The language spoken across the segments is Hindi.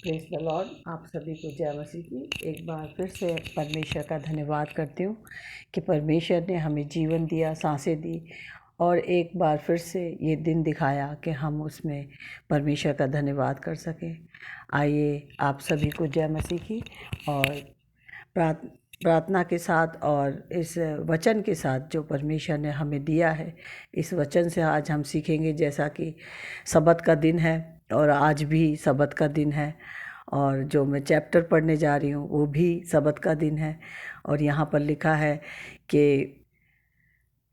Praise the Lord. आप सभी को जय मसीह की। एक बार फिर से परमेश्वर का धन्यवाद करती हूँ कि परमेश्वर ने हमें जीवन दिया, सांसें दी और एक बार फिर से ये दिन दिखाया कि हम उसमें परमेश्वर का धन्यवाद कर सकें। आइए आप सभी को जय मसीह की और प्रार्थना के साथ और इस वचन के साथ जो परमेश्वर ने हमें दिया है, इस वचन से आज हम सीखेंगे। जैसा कि सब्त का दिन है और आज भी सब्त का दिन है और जो मैं चैप्टर पढ़ने जा रही हूँ वो भी सब्त का दिन है। और यहाँ पर लिखा है कि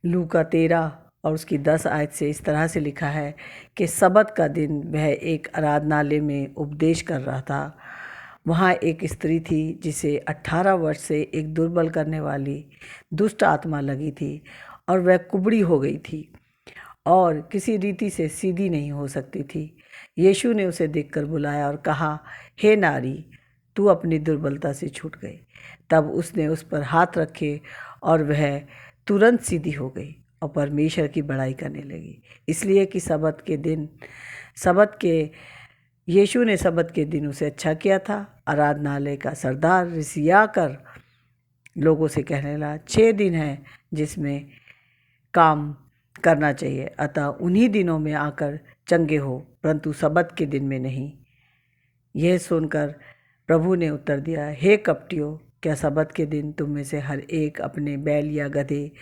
लूका 13 और उसकी 10 आयत से इस तरह से लिखा है कि सब्त का दिन वह एक आराधनालय में उपदेश कर रहा था। वहाँ एक स्त्री थी जिसे 18 वर्ष से एक दुर्बल करने वाली दुष्ट आत्मा लगी थी और वह कुबड़ी हो गई थी और किसी रीति से सीधी नहीं हो सकती थी। यीशु ने उसे देखकर बुलाया और कहा, हे नारी, तू अपनी दुर्बलता से छूट गई। तब उसने उस पर हाथ रखे और वह तुरंत सीधी हो गई और परमेश्वर की बड़ाई करने लगी। इसलिए कि यीशु ने सब्त के दिन उसे अच्छा किया था। आराधनालय का सरदार रिसिया कर लोगों से कहने लगा, 6 दिन हैं जिसमें काम करना चाहिए, अतः उन्हीं दिनों में आकर चंगे हो, परंतु सब्त के दिन में नहीं। यह सुनकर प्रभु ने उत्तर दिया, हे कपटियों, क्या सब्त के दिन तुम में से हर एक अपने बैल या गधे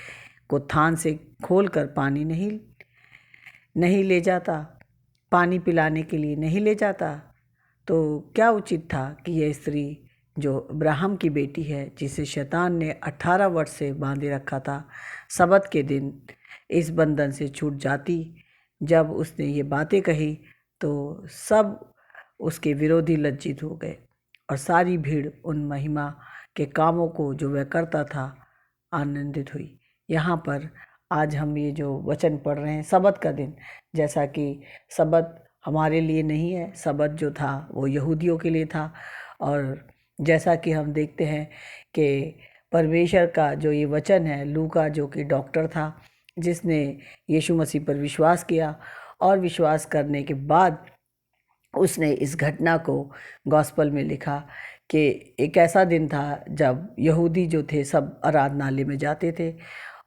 को थान से खोलकर पानी नहीं ले जाता, पानी पिलाने के लिए नहीं ले जाता? तो क्या उचित था कि यह स्त्री जो अब्राहम की बेटी है, जिसे शैतान ने 18 वर्ष से बांधे रखा था, सब्त के दिन इस बंधन से छूट जाती। जब उसने ये बातें कही तो सब उसके विरोधी लज्जित हो गए और सारी भीड़ उन महिमा के कामों को जो वह करता था आनंदित हुई। यहाँ पर आज हम ये जो वचन पढ़ रहे हैं, सब्त का दिन, जैसा कि सब्त हमारे लिए नहीं है, सब्त जो था वो यहूदियों के लिए था। और जैसा कि हम देखते हैं कि परमेश्वर का जो ये वचन है, लूका जो कि डॉक्टर था, जिसने यीशु मसीह पर विश्वास किया और विश्वास करने के बाद उसने इस घटना को गॉस्पल में लिखा कि एक ऐसा दिन था जब यहूदी जो थे सब आराधनालय में जाते थे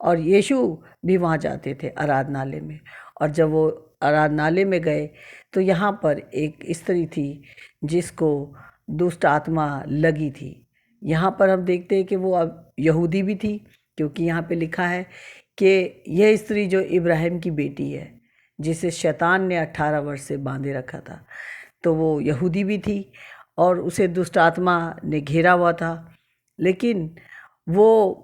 और यीशु भी वहाँ जाते थे आराधनालय में। और जब वो आराधनालय में गए तो यहाँ पर एक स्त्री थी जिसको दुष्ट आत्मा लगी थी। यहाँ पर हम देखते हैं कि वो अब यहूदी भी थी, क्योंकि यहाँ पे लिखा है कि यह स्त्री जो इब्राहिम की बेटी है, जिसे शैतान ने 18 वर्ष से बांधे रखा था, तो वो यहूदी भी थी और उसे दुष्ट आत्मा ने घेरा हुआ था। लेकिन वो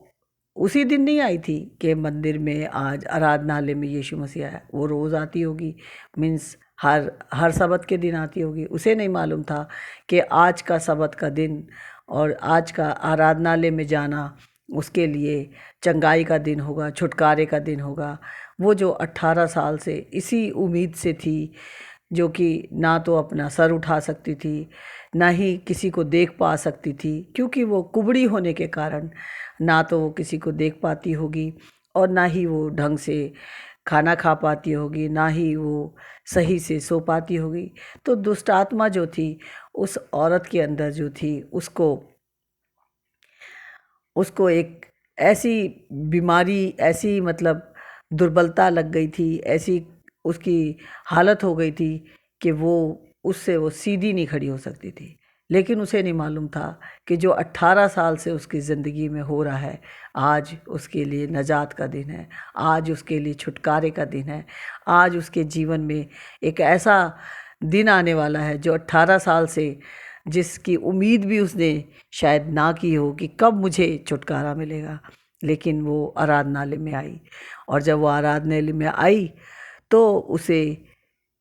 उसी दिन नहीं आई थी कि मंदिर में आज आराधनालय में यीशु मसीह आया। वो रोज़ आती होगी, मीन्स हर सब्त के दिन आती होगी। उसे नहीं मालूम था कि आज का सब्त का दिन और आज का आराधनालय में जाना उसके लिए चंगाई का दिन होगा, छुटकारे का दिन होगा। वो जो 18 साल से इसी उम्मीद से थी, जो कि ना तो अपना सर उठा सकती थी, ना ही किसी को देख पा सकती थी, क्योंकि वो कुबड़ी होने के कारण ना तो वो किसी को देख पाती होगी और ना ही वो ढंग से खाना खा पाती होगी, ना ही वो सही से सो पाती होगी। तो दुष्ट आत्मा जो थी उस औरत के अंदर जो थी, उसको एक ऐसी बीमारी, ऐसी मतलब दुर्बलता लग गई थी, ऐसी उसकी हालत हो गई थी कि वो सीधी नहीं खड़ी हो सकती थी। लेकिन उसे नहीं मालूम था कि जो 18 साल से उसकी ज़िंदगी में हो रहा है, आज उसके लिए नजात का दिन है, आज उसके लिए छुटकारे का दिन है। आज उसके जीवन में एक ऐसा दिन आने वाला है जो 18 साल से जिसकी उम्मीद भी उसने शायद ना की हो कि कब मुझे छुटकारा मिलेगा। लेकिन वो आराधनालय में आई और जब वो आराधनालय में आई तो उसे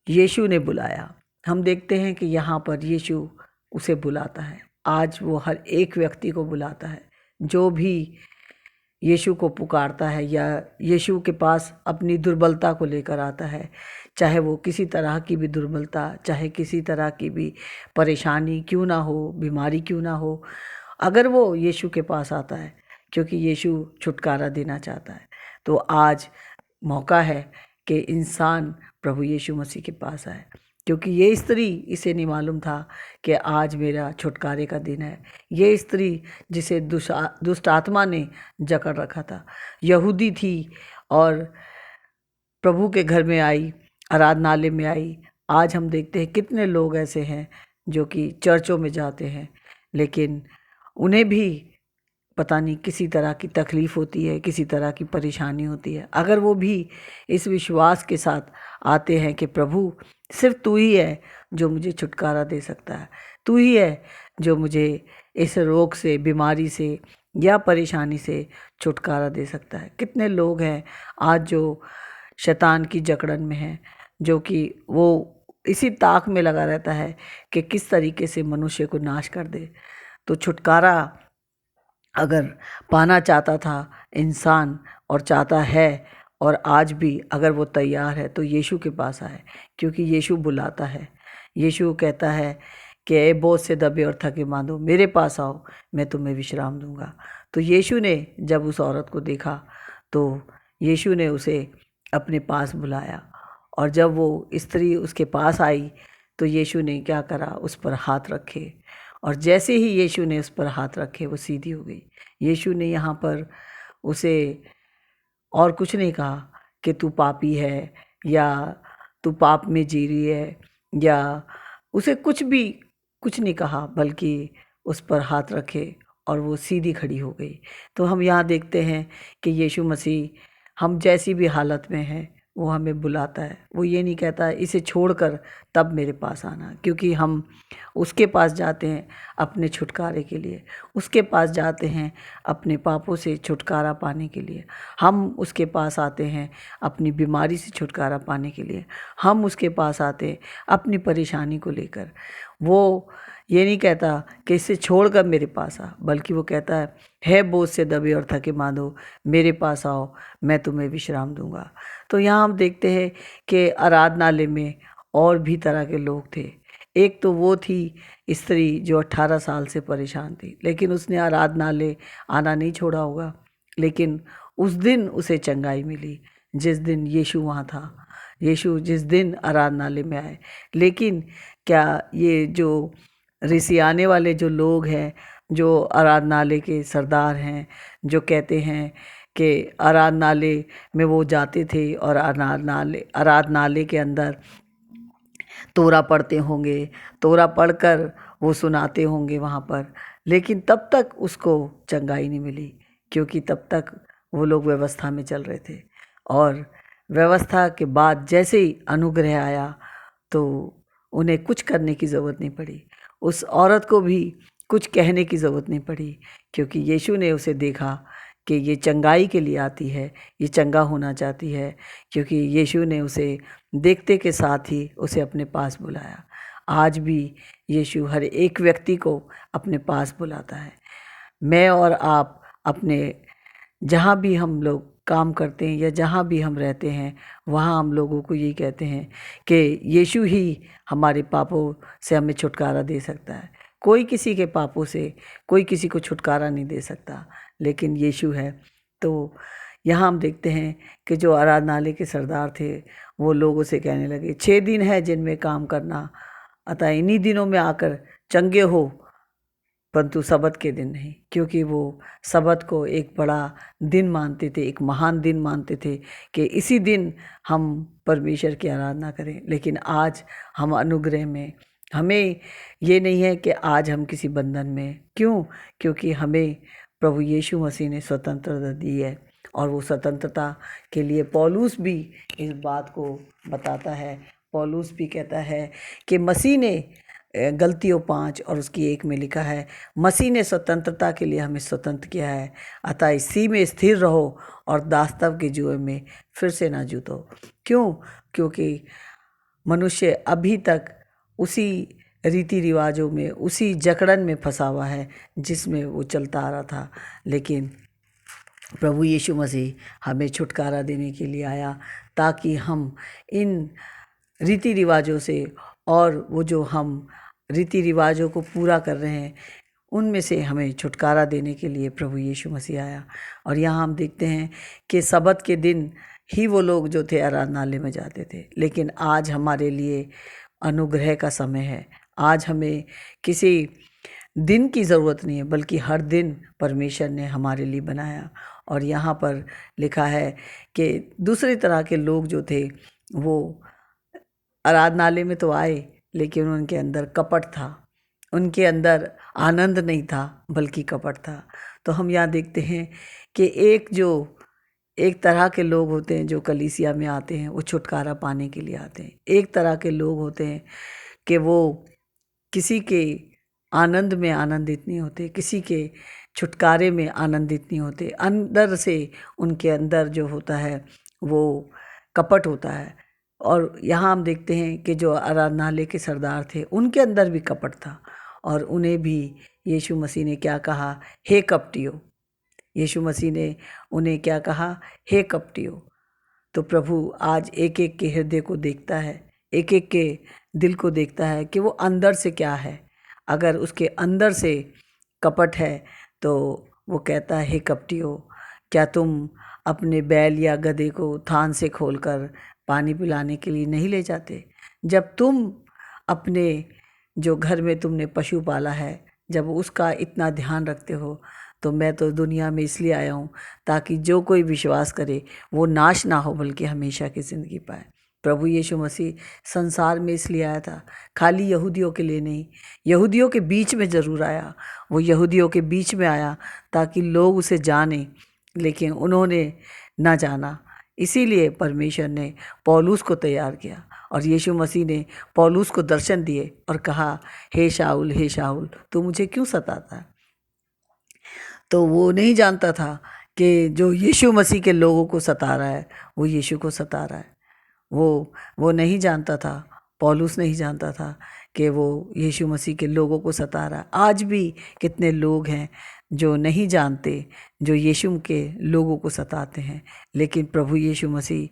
यीशु ने बुलाया। हम देखते हैं कि यहाँ पर यीशु उसे बुलाता है। आज वो हर एक व्यक्ति को बुलाता है जो भी यीशु को पुकारता है या यीशु के पास अपनी दुर्बलता को लेकर आता है, चाहे वो किसी तरह की भी दुर्बलता, चाहे किसी तरह की भी परेशानी क्यों ना हो, बीमारी क्यों ना हो, अगर वो यीशु के पास आता है, क्योंकि यीशु छुटकारा देना चाहता है, तो आज मौका है कि इंसान प्रभु यीशु मसीह के पास आए, क्योंकि ये स्त्री, इसे नहीं मालूम था कि आज मेरा छुटकारे का दिन है। ये स्त्री जिसे दुष्ट आत्मा ने जकड़ रखा था, यहूदी थी और प्रभु के घर में आई, आराधनालय में आई। आज हम देखते हैं कितने लोग ऐसे हैं जो कि चर्चों में जाते हैं, लेकिन उन्हें भी पता नहीं किसी तरह की तकलीफ़ होती है, किसी तरह की परेशानी होती है। अगर वो भी इस विश्वास के साथ आते हैं कि प्रभु सिर्फ तू ही है जो मुझे छुटकारा दे सकता है, तू ही है जो मुझे इस रोग से, बीमारी से या परेशानी से छुटकारा दे सकता है। कितने लोग हैं आज जो शैतान की जकड़न में हैं, जो कि वो इसी ताक में लगा रहता है कि किस तरीके से मनुष्य को नाश कर दे। तो छुटकारा अगर पाना चाहता था इंसान और चाहता है, और आज भी अगर वो तैयार है, तो यीशु के पास आए, क्योंकि यीशु बुलाता है। यीशु कहता है कि ए बोझ से दबे और थके मांदो, मेरे पास आओ, मैं तुम्हें विश्राम दूंगा। तो यीशु ने जब उस औरत को देखा तो यीशु ने उसे अपने पास बुलाया, और जब वो स्त्री उसके पास आई तो यीशु ने क्या करा, उस पर हाथ रखे, और जैसे ही यीशु ने उस पर हाथ रखे वो सीधी हो गई। यीशु ने यहाँ पर उसे और कुछ नहीं कहा कि तू पापी है या तू पाप में जी रही है, या उसे कुछ नहीं कहा, बल्कि उस पर हाथ रखे और वो सीधी खड़ी हो गई। तो हम यहाँ देखते हैं कि यीशु मसीह हम जैसी भी हालत में हैं वो हमें बुलाता है। वो ये नहीं कहता इसे छोड़कर तब मेरे पास आना, क्योंकि हम उसके पास जाते हैं अपने छुटकारे के लिए, उसके पास जाते हैं अपने पापों से छुटकारा पाने के लिए, हम उसके पास आते हैं अपनी बीमारी से छुटकारा पाने के लिए, हम उसके पास आते हैं अपनी परेशानी को लेकर। वो ये नहीं कहता कि इसे छोड़कर मेरे पास आ, बल्कि वो कहता है बोझ से दबे और थके मांदो, मेरे पास आओ, मैं तुम्हें विश्राम दूंगा। तो यहाँ हम देखते हैं कि आराधनालय में और भी तरह के लोग थे। एक तो वो थी स्त्री जो 18 साल से परेशान थी, लेकिन उसने आराधनालय आना नहीं छोड़ा होगा, लेकिन उस दिन उसे चंगाई मिली जिस दिन यीशु वहाँ था, यीशु जिस दिन आराधनालय में आए। लेकिन क्या ये जो ऋषियाने वाले जो लोग हैं, जो आराधनालय के सरदार हैं, जो कहते हैं कि आराधनालय में वो जाते थे और आराधनालय के अंदर तोरा पढ़ते होंगे, तोरा पढ़कर वो सुनाते होंगे वहाँ पर, लेकिन तब तक उसको चंगाई नहीं मिली, क्योंकि तब तक वो लोग व्यवस्था में चल रहे थे। और व्यवस्था के बाद जैसे ही अनुग्रह आया तो उन्हें कुछ करने की ज़रूरत नहीं पड़ी, उस औरत को भी कुछ कहने की ज़रूरत नहीं पड़ी, क्योंकि यीशु ने उसे देखा कि ये चंगाई के लिए आती है, ये चंगा होना चाहती है, क्योंकि यीशु ने उसे देखते के साथ ही उसे अपने पास बुलाया। आज भी यीशु हर एक व्यक्ति को अपने पास बुलाता है। मैं और आप अपने जहाँ भी हम लोग काम करते हैं या जहाँ भी हम रहते हैं, वहाँ हम लोगों को यही कहते हैं कि यीशु ही हमारे पापों से हमें छुटकारा दे सकता है। कोई किसी के पापों से कोई किसी को छुटकारा नहीं दे सकता, लेकिन यीशु है। तो यहाँ हम देखते हैं कि जो आराधनालय के सरदार थे वो लोगों से कहने लगे, 6 दिन है जिनमें काम करना, अतः इन्हीं दिनों में आकर चंगे हो, परंतु सबत के दिन नहीं। क्योंकि वो सबत को एक बड़ा दिन मानते थे, एक महान दिन मानते थे कि इसी दिन हम परमेश्वर की आराधना करें। लेकिन आज हम अनुग्रह में, हमें ये नहीं है कि आज हम किसी बंधन में, क्यों? क्योंकि हमें प्रभु यीशु मसीह ने स्वतंत्रता दी है, और वो स्वतंत्रता के लिए पौलुस भी इस बात को बताता है। पौलुस भी कहता है कि मसीह ने गलतियों 5 और उसकी 1 में लिखा है, मसीह ने स्वतंत्रता के लिए हमें स्वतंत्र किया है, अतः इसी में स्थिर रहो और दास्तव के जुए में फिर से ना जूतो। क्यों? क्योंकि मनुष्य अभी तक उसी रीति रिवाजों में, उसी जकड़न में फंसा हुआ है जिसमें वो चलता आ रहा था। लेकिन प्रभु यीशु मसीह हमें छुटकारा देने के लिए आया, ताकि हम इन रीति रिवाजों से, और वो जो हम रीति रिवाजों को पूरा कर रहे हैं, उनमें से हमें छुटकारा देने के लिए प्रभु यीशु मसीह आया। और यहाँ हम देखते हैं कि सबत के दिन ही वो लोग जो थे आराधनालय में जाते थे, लेकिन आज हमारे लिए अनुग्रह का समय है। आज हमें किसी दिन की ज़रूरत नहीं है, बल्कि हर दिन परमेश्वर ने हमारे लिए बनाया। और यहाँ पर लिखा है कि दूसरी तरह के लोग जो थे वो आराधनालय में तो आए, लेकिन उनके अंदर कपट था, उनके अंदर आनंद नहीं था, बल्कि कपट था। तो हम यहाँ देखते हैं कि एक तरह के लोग होते हैं जो कलीसिया में आते हैं, वो छुटकारा पाने के लिए आते हैं। एक तरह के लोग होते हैं कि वो किसी के आनंद में आनंदित नहीं होते, किसी के छुटकारे में आनंदित नहीं होते। अंदर से उनके अंदर जो होता है वो कपट होता है। और यहाँ हम देखते हैं कि जो आराधनालय के सरदार थे उनके अंदर भी कपट था, और उन्हें भी यीशु मसीह ने क्या कहा, हे कपटियों। यीशु मसीह ने उन्हें क्या कहा, हे कपटियों। तो प्रभु आज एक एक के हृदय को देखता है, एक एक के दिल को देखता है कि वो अंदर से क्या है। अगर उसके अंदर से कपट है तो वो कहता है, हे कपटियों, क्या तुम अपने बैल या गधे को थान से खोलकर पानी पिलाने के लिए नहीं ले जाते? जब तुम अपने जो घर में तुमने पशु पाला है, जब उसका इतना ध्यान रखते हो, तो मैं तो दुनिया में इसलिए आया हूँ ताकि जो कोई विश्वास करे वो नाश ना हो, बल्कि हमेशा की ज़िंदगी पाए। प्रभु यीशु मसीह संसार में इसलिए आया था, खाली यहूदियों के लिए नहीं, यहूदियों के बीच में ज़रूर आया। वो यहूदियों के बीच में आया ताकि लोग उसे जानें, लेकिन उन्होंने ना जाना। इसीलिए परमेश्वर ने पौलुस को तैयार किया, और यीशु मसीह ने पौलुस को दर्शन दिए और कहा, हे शाऊल, हे शाऊल, तू मुझे क्यों सताता है? तो वो नहीं जानता था कि जो यीशु मसीह के लोगों को सता रहा है वो यीशु को सता रहा है। वो नहीं जानता था, पौलुस नहीं जानता था कि वो यीशु मसीह के लोगों को सता रहा है। आज भी कितने लोग हैं जो नहीं जानते, जो यीशु के लोगों को सताते हैं। लेकिन प्रभु यीशु मसीह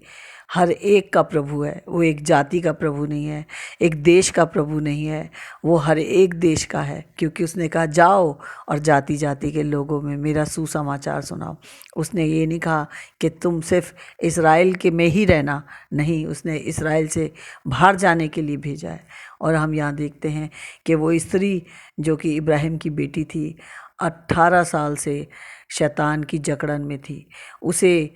हर एक का प्रभु है। वो एक जाति का प्रभु नहीं है, एक देश का प्रभु नहीं है, वो हर एक देश का है, क्योंकि उसने कहा जाओ और जाति जाति के लोगों में मेरा सुसमाचार सुनाओ। उसने ये नहीं कहा कि तुम सिर्फ इस्राएल के में ही रहना, नहीं, उसने इस्राएल से बाहर जाने के लिए भेजा है। और हम यहाँ देखते हैं कि वो स्त्री जो कि इब्राहिम की बेटी थी, 18 साल से शैतान की जकड़न में थी, उसे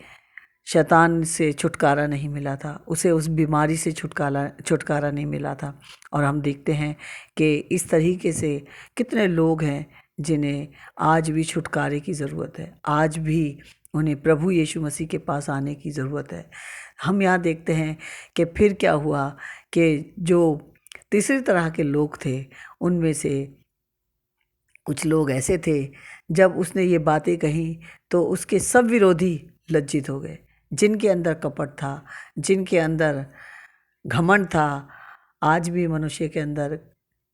शैतान से छुटकारा नहीं मिला था, उसे उस बीमारी से छुटकारा नहीं मिला था। और हम देखते हैं कि इस तरीके से कितने लोग हैं जिन्हें आज भी छुटकारे की ज़रूरत है, आज भी उन्हें प्रभु यीशु मसीह के पास आने की ज़रूरत है। हम यहाँ देखते हैं कि फिर क्या हुआ कि जो तीसरी तरह के लोग थे, उनमें से कुछ लोग ऐसे थे, जब उसने ये बातें कही तो उसके सब विरोधी लज्जित हो गए। जिनके अंदर कपट था, जिनके अंदर घमंड था, आज भी मनुष्य के अंदर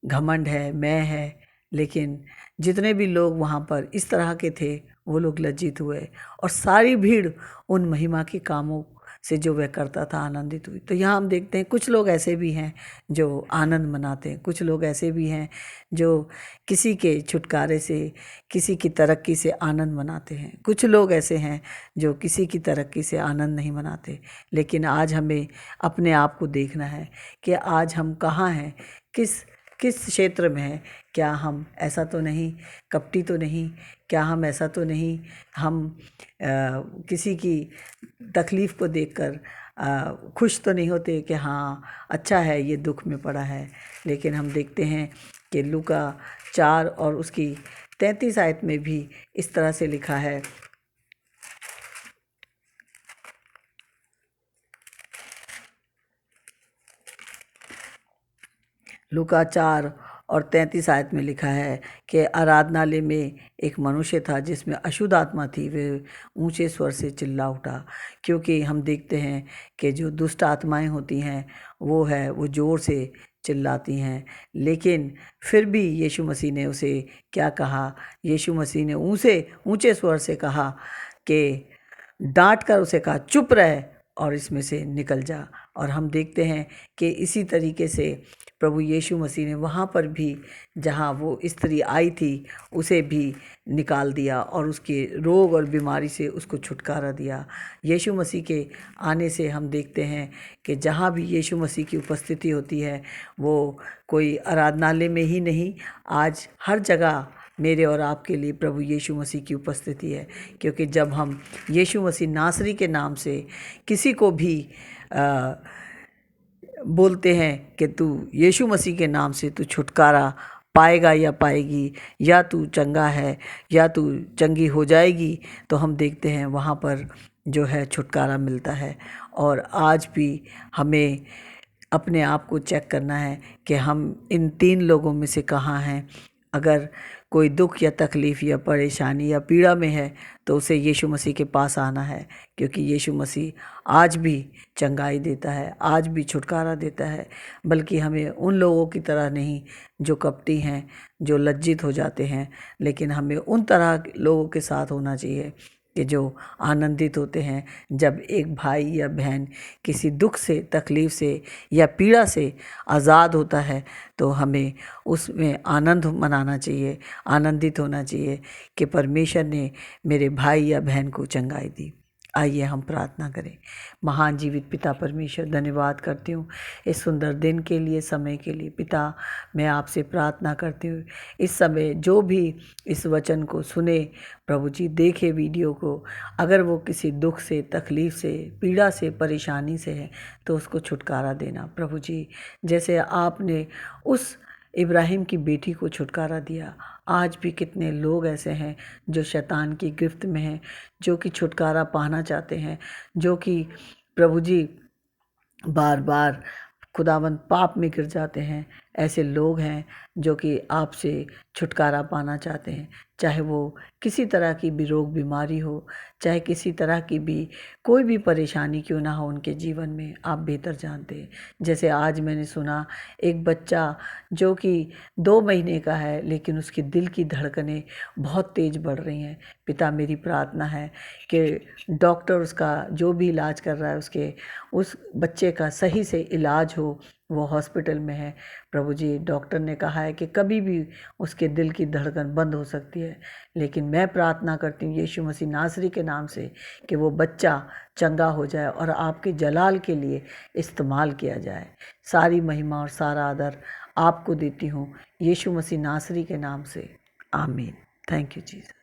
घमंड है, मैं है, लेकिन जितने भी लोग वहाँ पर इस तरह के थे वो लोग लज्जित हुए, और सारी भीड़ उन महिमा के कामों से जो वह करता था आनंदित हुई। तो यहाँ हम देखते हैं कुछ लोग ऐसे भी हैं जो आनंद मनाते हैं, कुछ लोग ऐसे भी हैं जो किसी के छुटकारे से, किसी की तरक्की से आनंद मनाते हैं, कुछ लोग ऐसे हैं जो किसी की तरक्की से आनंद नहीं मनाते। लेकिन आज हमें अपने आप को देखना है कि आज हम कहाँ हैं, किस किस क्षेत्र में है। क्या हम ऐसा तो नहीं, कपटी तो नहीं, क्या हम ऐसा तो नहीं, हम किसी की तकलीफ़ को देखकर खुश तो नहीं होते कि हाँ अच्छा है ये दुख में पड़ा है। लेकिन हम देखते हैं कि लूका 4 और उसकी 33 आयत में भी इस तरह से लिखा है, लूका 4 और 33 आयत में लिखा है कि आराधनालय में एक मनुष्य था जिसमें अशुद्ध आत्मा थी। वे ऊंचे स्वर से चिल्ला उठा, क्योंकि हम देखते हैं कि जो दुष्ट आत्माएं होती हैं वो ज़ोर से चिल्लाती हैं। लेकिन फिर भी यीशु मसीह ने उसे क्या कहा, यीशु मसीह ने ऊंचे स्वर से कहा कि डांट कर उसे कहा चुप रह और इसमें से निकल जा। और हम देखते हैं कि इसी तरीके से प्रभु यीशु मसीह ने वहाँ पर भी जहाँ वो स्त्री आई थी उसे भी निकाल दिया और उसके रोग और बीमारी से उसको छुटकारा दिया। यीशु मसीह के आने से हम देखते हैं कि जहाँ भी यीशु मसीह की उपस्थिति होती है, वो कोई आराधनालय में ही नहीं, आज हर जगह मेरे और आपके लिए प्रभु यीशु मसीह की उपस्थिति है। क्योंकि जब हम यीशु मसीह नासरी के नाम से किसी को भी बोलते हैं कि तू यीशु मसीह के नाम से तू छुटकारा पाएगा या पाएगी, या तू चंगा है या तू चंगी हो जाएगी, तो हम देखते हैं वहाँ पर जो है छुटकारा मिलता है। और आज भी हमें अपने आप को चेक करना है कि हम इन 3 लोगों में से कहाँ हैं। अगर कोई दुख या तकलीफ़ या परेशानी या पीड़ा में है तो उसे यीशु मसीह के पास आना है, क्योंकि यीशु मसीह आज भी चंगाई देता है, आज भी छुटकारा देता है। बल्कि हमें उन लोगों की तरह नहीं जो कपटी हैं, जो लज्जित हो जाते हैं, लेकिन हमें उन तरह लोगों के साथ होना चाहिए कि जो आनंदित होते हैं जब एक भाई या बहन किसी दुख से, तकलीफ़ से या पीड़ा से आज़ाद होता है, तो हमें उसमें आनंद मनाना चाहिए, आनंदित होना चाहिए कि परमेश्वर ने मेरे भाई या बहन को चंगाई दी। आइए हम प्रार्थना करें। महान जीवित पिता परमेश्वर, धन्यवाद करती हूँ इस सुंदर दिन के लिए, समय के लिए। पिता, मैं आपसे प्रार्थना करती हूँ इस समय जो भी इस वचन को सुने, प्रभु जी देखे वीडियो को, अगर वो किसी दुख से, तकलीफ़ से, पीड़ा से, परेशानी से है तो उसको छुटकारा देना प्रभु जी। जैसे आपने उस इब्राहिम की बेटी को छुटकारा दिया, आज भी कितने लोग ऐसे हैं जो शैतान की गिरफ्त में हैं, जो कि छुटकारा पाना चाहते हैं, जो कि प्रभु जी बार बार खुदावंद पाप में गिर जाते हैं। ऐसे लोग हैं जो कि आपसे छुटकारा पाना चाहते हैं, चाहे वो किसी तरह की भी रोग बीमारी हो, चाहे किसी तरह की भी कोई भी परेशानी क्यों ना हो उनके जीवन में, आप बेहतर जानते हैं। जैसे आज मैंने सुना एक बच्चा जो कि 2 महीने का है, लेकिन उसकी दिल की धड़कनें बहुत तेज़ बढ़ रही हैं। पिता, मेरी प्रार्थना है कि डॉक्टर उसका जो भी इलाज कर रहा है उस बच्चे का सही से इलाज हो। वो हॉस्पिटल में है प्रभु जी, डॉक्टर ने कहा है कि कभी भी उसके दिल की धड़कन बंद हो सकती है, लेकिन मैं प्रार्थना करती हूँ यीशु मसीह नासरी के नाम से कि वो बच्चा चंगा हो जाए और आपके जलाल के लिए इस्तेमाल किया जाए। सारी महिमा और सारा आदर आपको देती हूँ यीशु मसीह नासरी के नाम से, आमीन। Thank you Jesus.